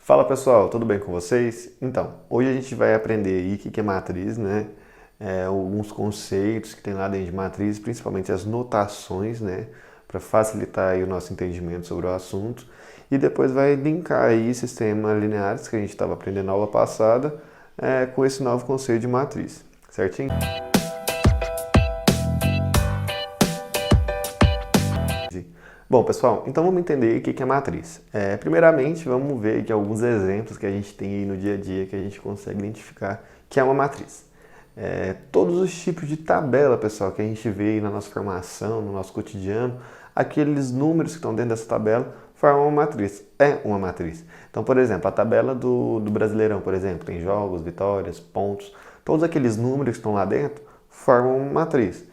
Fala pessoal, tudo bem com vocês? Então, hoje a gente vai aprender aí o que é matriz, né? Alguns conceitos que tem lá dentro de matriz, principalmente as notações, né? Para facilitar aí o nosso entendimento sobre o assunto. E depois vai linkar aí sistemas lineares que a gente estava aprendendo na aula passada com esse novo conceito de matriz, certinho? Bom, pessoal, então vamos entender o que é matriz. Primeiramente, vamos ver aqui alguns exemplos que a gente tem aí no dia a dia que a gente consegue identificar que é uma matriz. Todos os tipos de tabela, pessoal, que a gente vê aí na nossa formação, no nosso cotidiano, aqueles números que estão dentro dessa tabela formam uma matriz. É uma matriz. Então, por exemplo, a tabela do Brasileirão, por exemplo, tem jogos, vitórias, pontos. Todos aqueles números que estão lá dentro formam uma matriz.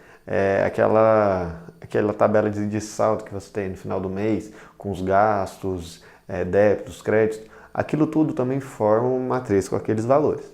Aquela tabela de saldo que você tem no final do mês, com os gastos, débitos, créditos, aquilo tudo também forma uma matriz com aqueles valores,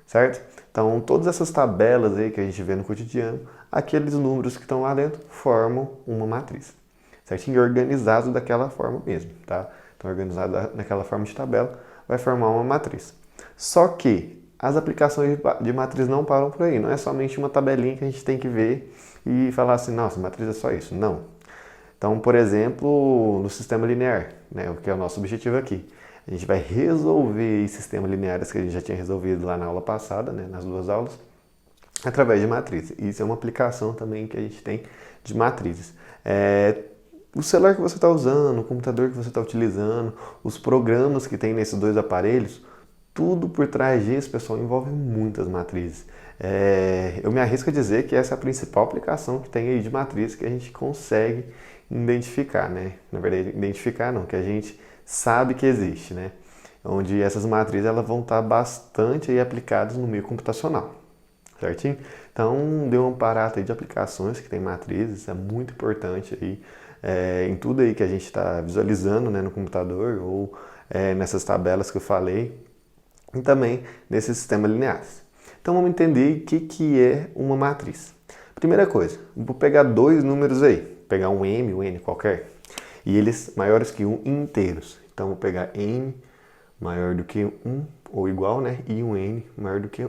certo? Então, todas essas tabelas aí que a gente vê no cotidiano, aqueles números que estão lá dentro formam uma matriz, certinho? E organizado daquela forma mesmo, tá? Então, organizado naquela forma de tabela, vai formar uma matriz. Só que as aplicações de matriz não param por aí, não é somente uma tabelinha que a gente tem que ver e falar assim, nossa, matriz é só isso. Não. Então, por exemplo, no sistema linear, né, o que é o nosso objetivo aqui, a gente vai resolver sistemas lineares que a gente já tinha resolvido lá na aula passada, né, nas duas aulas, através de matrizes. Isso é uma aplicação também que a gente tem de matrizes. O celular que você está usando, o computador que você está utilizando, os programas que tem nesses dois aparelhos, tudo por trás disso, pessoal, envolve muitas matrizes. Eu me arrisco a dizer que essa é a principal aplicação que tem aí de matriz que a gente consegue identificar, né? Na verdade, identificar não, que a gente sabe que existe, né? Onde essas matrizes elas vão estar bastante aí aplicadas no meio computacional, certinho? Então, deu um aparato aí de aplicações que tem matrizes, é muito importante aí em tudo aí que a gente está visualizando, né, no computador ou nessas tabelas que eu falei, e também nesses sistemas lineares. Então vamos entender o que é uma matriz. Primeira coisa, vou pegar dois números aí, pegar um M, um N qualquer, e eles maiores que 1 inteiros. Então vou pegar M maior do que 1, ou igual, né? E um N maior do que 1.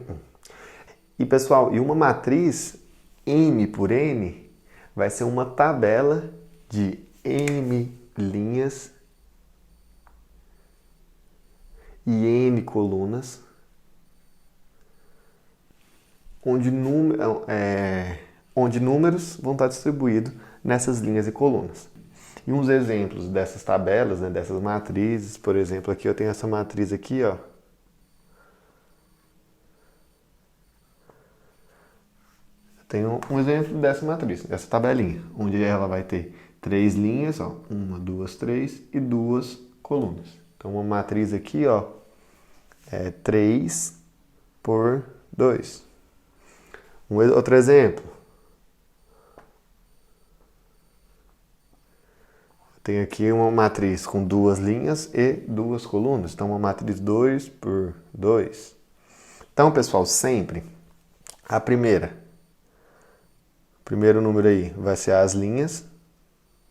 E pessoal, e uma matriz M por N vai ser uma tabela de M linhas e N colunas, onde números vão estar distribuídos nessas linhas e colunas. E uns exemplos dessas tabelas, né, dessas matrizes, por exemplo, aqui eu tenho essa matriz aqui, ó. Tenho um exemplo dessa matriz, dessa tabelinha, onde ela vai ter três linhas, ó, uma, duas, três e duas colunas. Então uma matriz aqui, ó, é 3 por 2. Outro exemplo. Tenho aqui uma matriz com duas linhas e duas colunas. Então, uma matriz 2 por 2. Então, pessoal, sempre o primeiro número aí vai ser as linhas,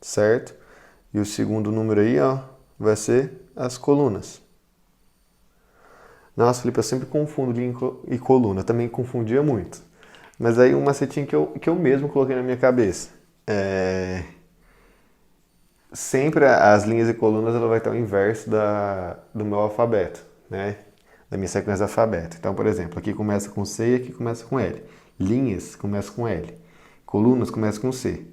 certo? E o segundo número aí, ó, vai ser as colunas. Nossa, Felipe, eu sempre confundo linha e coluna. Eu também confundia muito. Mas aí um macetinho que eu mesmo coloquei na minha cabeça. Sempre as linhas e colunas ela vai estar ao inverso do meu alfabeto, né? Da minha sequência alfabética. Então, por exemplo, aqui começa com C e aqui começa com L. Linhas começa com L. Colunas começa com C.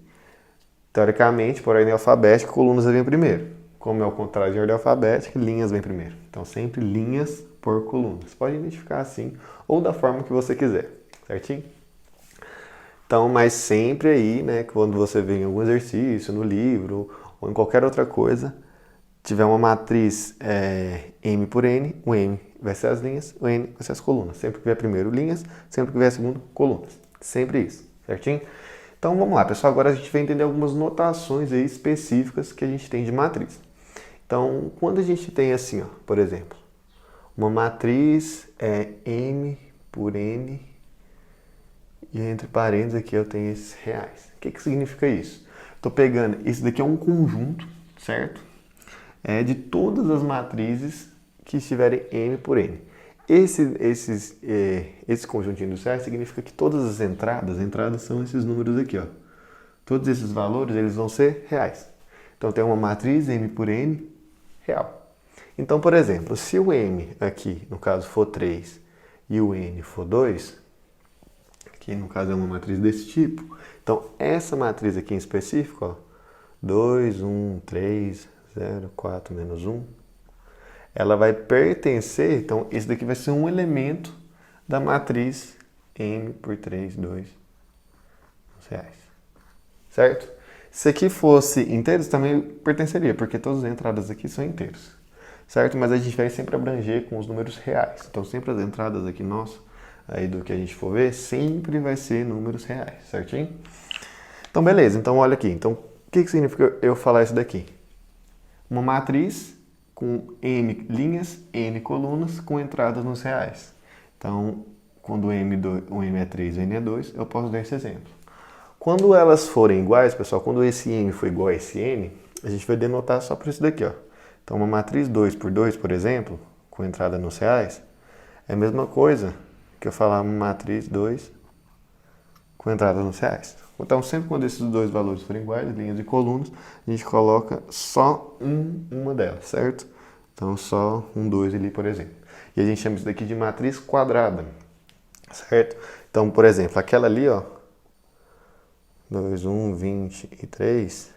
Teoricamente, por ordem alfabética, colunas vêm primeiro. Como é o contrário de ordem alfabética, linhas vêm primeiro. Então, sempre linhas por colunas. Pode identificar assim, ou da forma que você quiser, certinho? Então, mas sempre aí, né, quando você vê em algum exercício, no livro, ou em qualquer outra coisa, tiver uma matriz M por N, o M vai ser as linhas, o N vai ser as colunas. Sempre que vier primeiro linhas, sempre que vier segundo, colunas. Sempre isso, certinho? Então vamos lá, pessoal, agora a gente vai entender algumas notações aí específicas que a gente tem de matriz. Então, quando a gente tem assim, ó, por exemplo, uma matriz M por N e entre parênteses aqui eu tenho esses reais. O que significa isso? Estou pegando, isso daqui é um conjunto, certo? De todas as matrizes que estiverem M por N. Esse conjunto industrial significa que todas as entradas são esses números aqui, ó. Todos esses valores, eles vão ser reais. Então, tem uma matriz M por N real. Então, por exemplo, se o M aqui, no caso, for 3 e o N for 2, que no caso é uma matriz desse tipo, então essa matriz aqui em específico, ó, 2, 1, 3, 0, 4, menos 1, ela vai pertencer, então esse daqui vai ser um elemento da matriz M por 3, 2 reais. Certo? Se aqui fosse inteiros, também pertenceria, porque todas as entradas aqui são inteiros. Certo? Mas a gente vai sempre abranger com os números reais. Então sempre as entradas aqui nossas, aí do que a gente for ver, sempre vai ser números reais, certinho? Então beleza, então olha aqui. Então o que significa eu falar isso daqui? Uma matriz com N linhas, N colunas, com entradas nos reais. Então, quando o M é 3 e o N é 2, eu posso dar esse exemplo. Quando elas forem iguais, pessoal, quando esse M for igual a esse N, a gente vai denotar só por isso daqui, ó. Então, uma matriz 2 por 2, por exemplo, com entrada nos reais, é a mesma coisa que eu falar uma matriz 2 com entrada nos reais. Então, sempre quando esses dois valores forem iguais, linhas e colunas, a gente coloca só uma delas, certo? Então, só 1, 2 ali, por exemplo. E a gente chama isso daqui de matriz quadrada, certo? Então, por exemplo, aquela ali, ó, 2, 1, 23,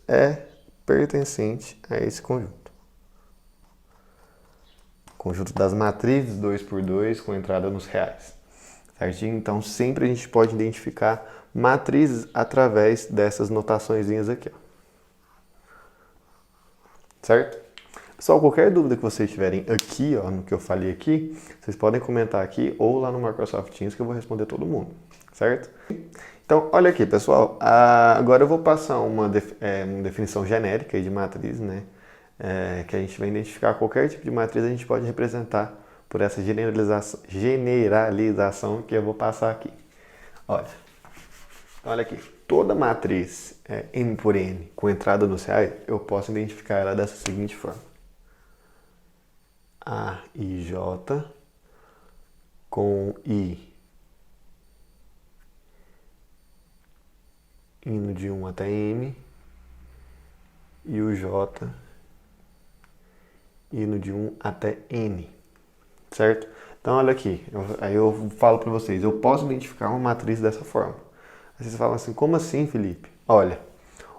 é pertencente a esse conjunto. Conjunto das matrizes 2 por 2 com entrada nos reais. Certinho? Então, sempre a gente pode identificar matrizes através dessas notaçõezinhas aqui, ó. Certo? Pessoal, qualquer dúvida que vocês tiverem aqui, ó, no que eu falei aqui, vocês podem comentar aqui ou lá no Microsoft Teams que eu vou responder todo mundo. Certo? Então, olha aqui, pessoal. Agora eu vou passar uma definição genérica de matriz, né? Que a gente vai identificar qualquer tipo de matriz, a gente pode representar por essa generalização que eu vou passar aqui. Olha aqui, toda matriz M por N com entrada nos reais, eu posso identificar ela dessa seguinte forma. A e J com I indo de 1 até M e o J indo de 1 até N. Certo? Então, olha aqui, aí eu falo para vocês, eu posso identificar uma matriz dessa forma. Aí vocês falam assim, como assim, Felipe? Olha,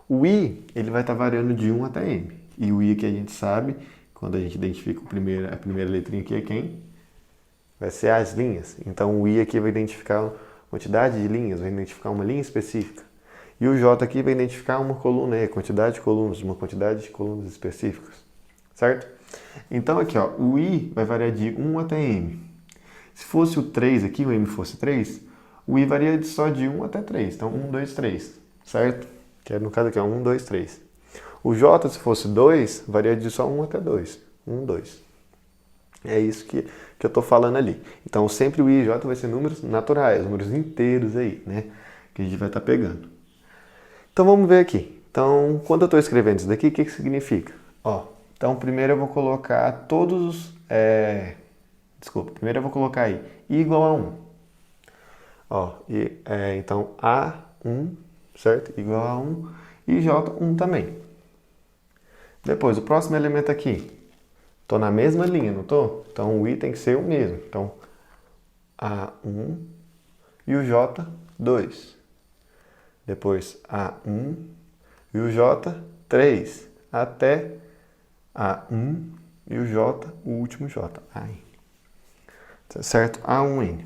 o I, ele vai estar variando de 1 até M. E o I que a gente sabe, quando a gente identifica a primeira letrinha aqui é quem? Vai ser as linhas. Então, o I aqui vai identificar a quantidade de linhas, vai identificar uma linha específica. E o J aqui vai identificar uma coluna, a quantidade de colunas, uma quantidade de colunas específicas. Certo? Então aqui, ó, o I vai variar de 1 até M. Se fosse o 3 aqui, o M fosse 3, o I varia só de 1 até 3. Então 1, 2, 3, certo? Que é no caso aqui, ó, 1, 2, 3. O J, se fosse 2, varia de só 1 até 2. 1, 2. É isso que eu estou falando ali. Então sempre o I e J vai ser números naturais, números inteiros aí, né? Que a gente vai estar pegando. Então vamos ver aqui. Então, quando eu estou escrevendo isso daqui, o que significa? Ó, então primeiro eu vou colocar todos os... primeiro eu vou colocar aí I igual a 1. Ó, então A1, certo? Igual a 1 e J1 também. Depois, o próximo elemento aqui. Estou na mesma linha, não estou? Então o I tem que ser o mesmo. Então A1 e o J2. Depois A1 e o J3. Até A1 e o J, o último J. Certo? A1N.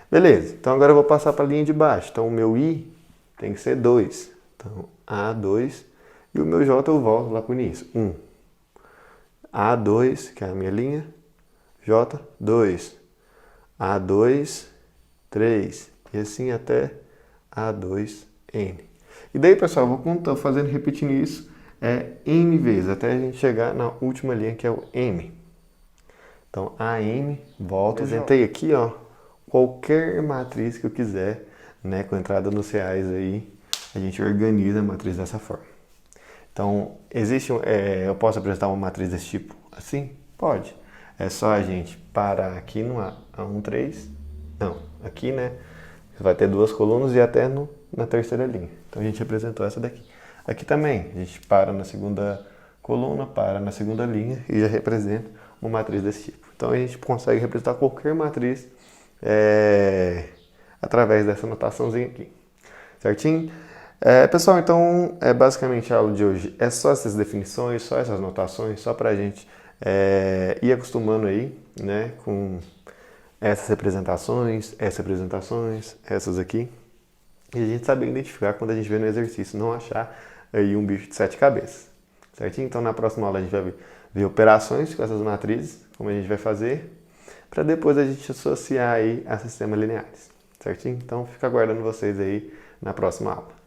Beleza, então agora eu vou passar para a linha de baixo. Então o meu I tem que ser 2. Então A2 e o meu J eu volto lá para o início. 1. A2, que é a minha linha. J2. A2, 3. E assim até A2N. E daí, pessoal, eu vou repetindo isso N vezes, até a gente chegar na última linha, que é o M. Então, AM, volto, apresentei aqui, ó, qualquer matriz que eu quiser, né, com entrada nos reais aí, a gente organiza a matriz dessa forma. Então, eu posso apresentar uma matriz desse tipo assim? Pode. É só a gente parar aqui no A1, 3. Não, aqui, né? Vai ter duas colunas e até na terceira linha. Então a gente representou essa daqui. Aqui também, a gente para na segunda coluna, para na segunda linha e já representa uma matriz desse tipo. Então a gente consegue representar qualquer matriz através dessa notaçãozinha aqui. Certinho? Pessoal, então basicamente a aula de hoje é só essas definições, só essas notações, só para a gente ir acostumando aí, né, com essas representações, essas aqui, e a gente saber identificar quando a gente vê no exercício, não achar aí um bicho de 7 cabeças. Certinho? Então na próxima aula a gente vai ver operações com essas matrizes, como a gente vai fazer, para depois a gente associar aí a sistemas lineares. Certinho? Então fica aguardando vocês aí na próxima aula.